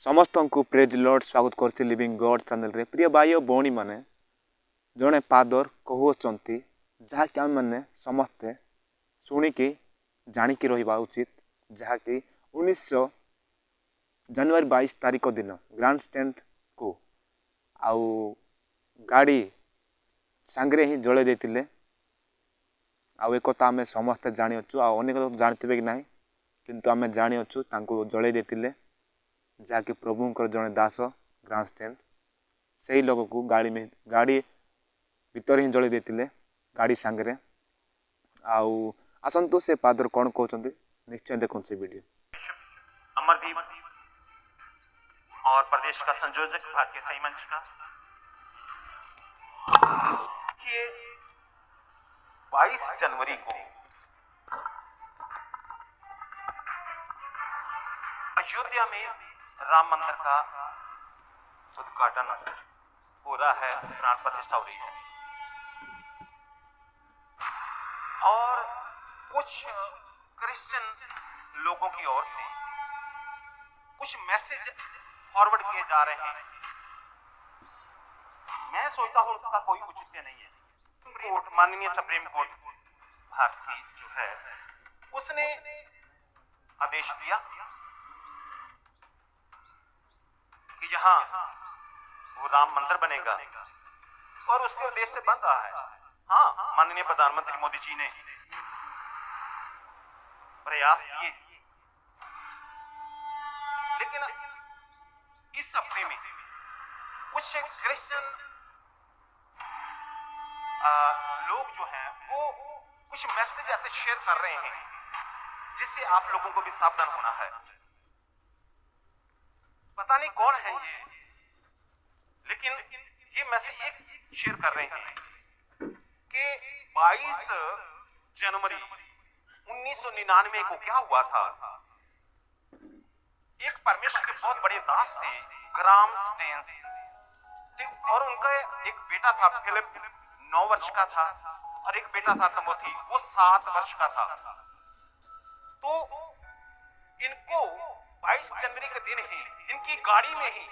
समस्त को praise Lord स्वागत करती लिविंग गॉड चैनल रे प्रिय भाई और भौणी माने जड़े पादर कहते जहाँकि आम मैंने समस्ते शुणिकी जाणिकी रहा उचित जहाँकि 19 जनवरी 22 तारीख दिन ग्रांड स्टैंड को आउ गाड़ी सांगरे ही जड़े देते एक आम समस्ते जानीचु अनेक लोग जानते कि ना किंतु आम जानीचु जड़े देते जहाँकि प्रभुंकर जड़े दास ग्रांड स्टैंड से लोग को गाड़ी भीतर ही जड़े देते गाड़ी सांगरे आसतु से पादर कौन कहते निश्चय देखो से वीडियो। अमरदीप और प्रदेश का संयोजक भारतीय सही मंच का ये 22 जनवरी को अयोध्या में राम मंदिर का उद्घाटन हो रहा है, प्राण प्रतिष्ठा हो रही है और कुछ क्रिश्चियन लोगों की ओर से कुछ मैसेज फॉरवर्ड किए जा रहे हैं। मैं सोचता हूं उसका कोई औचित्य नहीं है। कोर्ट, माननीय सुप्रीम कोर्ट भारतीय जो है उसने आदेश दिया कि यहाँ वो राम मंदिर बनेगा और उसके उद्देश्य से बन रहा है। हाँ, माननीय प्रधानमंत्री मोदी जी ने प्रयास किए, लेकिन इस हफ्ते में कुछ क्रिश्चियन लोग जो हैं वो कुछ मैसेज ऐसे शेयर कर रहे हैं जिससे आप लोगों को भी सावधान होना है। पता नहीं कौन है ये, लेकिन ये मैसेज ये शेयर कर रहे हैं कि 22 जनवरी 1999 को क्या हुआ था। एक परमेश्वर के बहुत बड़े दास थे ग्राम स्टेन्स और उनका एक बेटा था फिलिप 9 वर्ष का था और एक बेटा था तिमोथी वो 7 वर्ष का था। तो इनको 22 जनवरी के दिन ही इनकी गाड़ी में ही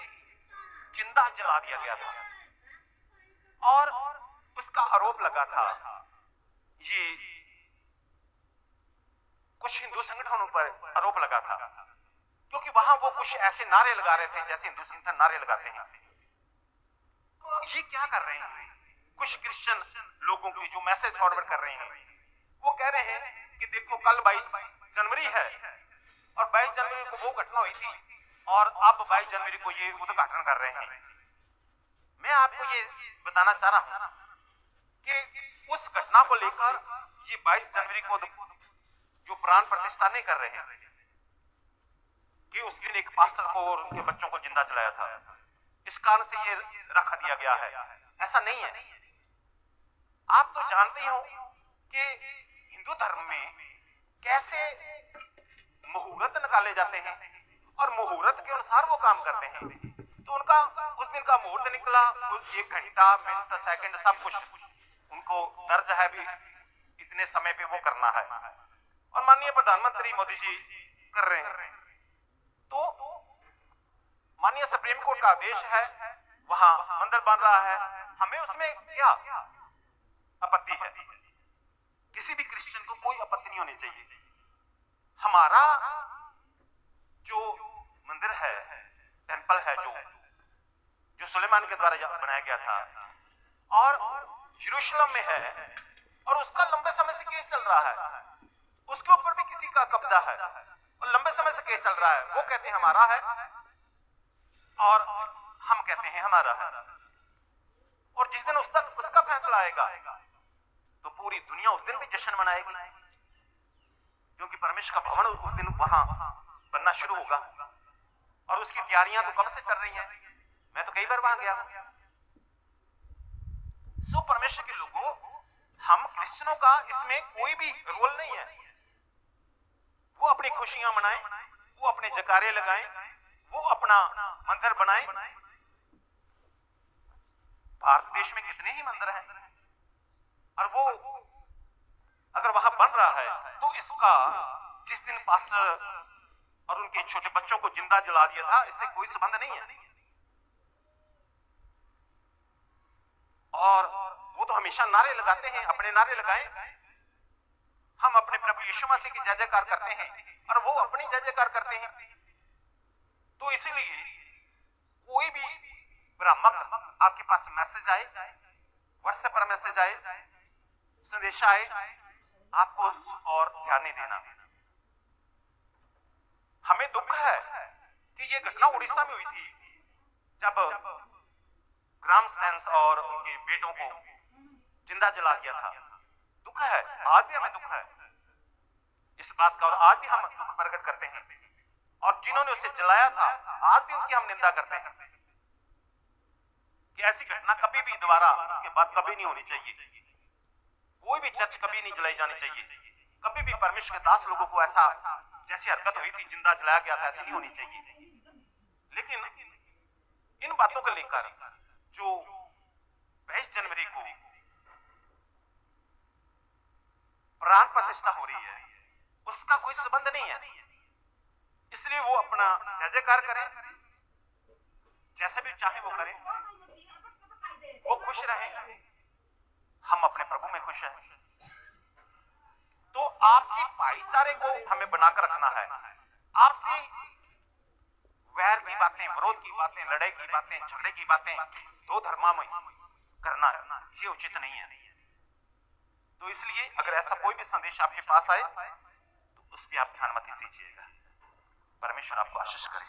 जिंदा जला दिया गया था और उसका आरोप लगा था ये कुछ हिंदू संगठनों पर आरोप लगा था क्योंकि वहां वो कुछ ऐसे नारे लगा रहे थे जैसे हिंदू संगठन नारे लगाते हैं। ये क्या कर रहे हैं कुछ क्रिश्चियन लोगों की जो मैसेज फॉरवर्ड कर रहे हैं, वो कह रहे हैं कि देखो कल 22 जनवरी है और 22 जनवरी को वो घटना हुई थी और अब 22 जनवरी को ये उद्घाटन कर रहे हैं। मैं आपको ये बताना चाह रहा हूं कि उस घटना को लेकर ये 22 जनवरी को जो प्राण प्रतिष्ठा नहीं कर रहे हैं कि उस दिन एक पास्टर को और उनके बच्चों को जिंदा जलाया था, इस कारण से ये रख दिया गया है। ऐसा नहीं है। आप तो जानते ही हो कि हिंदू धर्म में कैसे मुहूर्त निकाले जाते हैं और मुहूर्त के अनुसार वो काम करते हैं। तो उनका उस दिन का मुहूर्त निकला, 1 घंटा मिनट सेकंड सब कुछ उनको दर्ज है भी इतने समय पे वो करना है और माननीय प्रधानमंत्री मोदी जी कर रहे हैं। तो माननीय सुप्रीम कोर्ट का आदेश है, वहां मंदिर बन रहा है, हमें उसमें क्या आपत्ति है? किसी भी क्रिश्चियन को कोई आपत्ति नहीं होनी चाहिए। हमारा जो मंदिर है, टेंपल है जो सुलेमान के द्वारा बनाया गया था और यरूशलेम में है और उसका लंबे समय से केस चल रहा है, उसके ऊपर भी किसी का कब्जा है और लंबे समय से केस चल रहा है। वो कहते हैं हमारा है और हम कहते हैं हमारा है और जिस दिन उसका फैसला आएगा तो पूरी दुनिया उस दिन भी जश्न मनाएगी क्योंकि परमेश्वर का भवन उस दिन वहां बनना शुरू होगा और उसकी तैयारियां तो कब से चल रही हैं। मैं तो कई बार वहां गया हूं। सो परमेश्वर के लोगों, हम क्रिश्चियनों का इसमें कोई भी रोल नहीं है। वो अपनी खुशियां मनाएं, वो अपने जयकारे लगाएं, वो अपना मंदिर बनाएं। भारत देश में कितने ही मंदिर हैं और वो अगर वहां बन रहा है तो इसका जिस दिन पास्टर और उनके छोटे बच्चों को जिंदा जला दिया था, इससे कोई संबंध नहीं है। और वो तो हमेशा नारे लगाते हैं, अपने नारे लगाएं। हम अपने प्रभु यीशु मसीह की जय जयकार करते हैं और वो अपनी जय जयकार करते हैं। तो इसीलिए कोई भी भ्रामक आपके पास मैसेज आए, व्हाट्सएप पर मैसेज आए, संदेशा आए, आपको और ध्यान नहीं देना। हमें दुख है कि ये घटना उड़ीसा में हुई थी, जब ग्राम स्टैंस और उनके बेटों को जिंदा जला दिया था। दुख है, आज भी हमें दुख है इस बात का, और आज भी हम दुख प्रकट करते हैं। और जिन्होंने उसे जलाया था, आज भी उनकी हम निंदा करते हैं कि ऐसी घटना कभी भी दोबारा उसके बाद कभी नहीं होनी चाहिए। कोई भी चर्च कभी नहीं जलाई जानी चाहिए। कभी भी परमेश्वर के दास लोगों को ऐसा जैसी हरकत हुई थी, जिंदा जलाया गया था, ऐसी नहीं होनी चाहिए। लेकिन इन बातों को लेकर जो 22 जनवरी को प्राण प्रतिष्ठा हो रही है, उसका कोई संबंध नहीं है। इसलिए वो अपना जय जयकार करें, जैसे भी चाहे वो करें, वो खुश रहे, हम अपने प्रभु में खुश हैं। तो आपसी भाईचारे को हमें बनाकर रखना है। आपसी वैर की बातें, विरोध की बातें, लड़ाई की बातें, झगड़े की बातें दो धर्मों में करना ये उचित नहीं है। तो इसलिए अगर ऐसा कोई भी संदेश आपके पास आए तो उस पर आप ध्यान मत दीजिएगा। परमेश्वर आपको आशीष करे।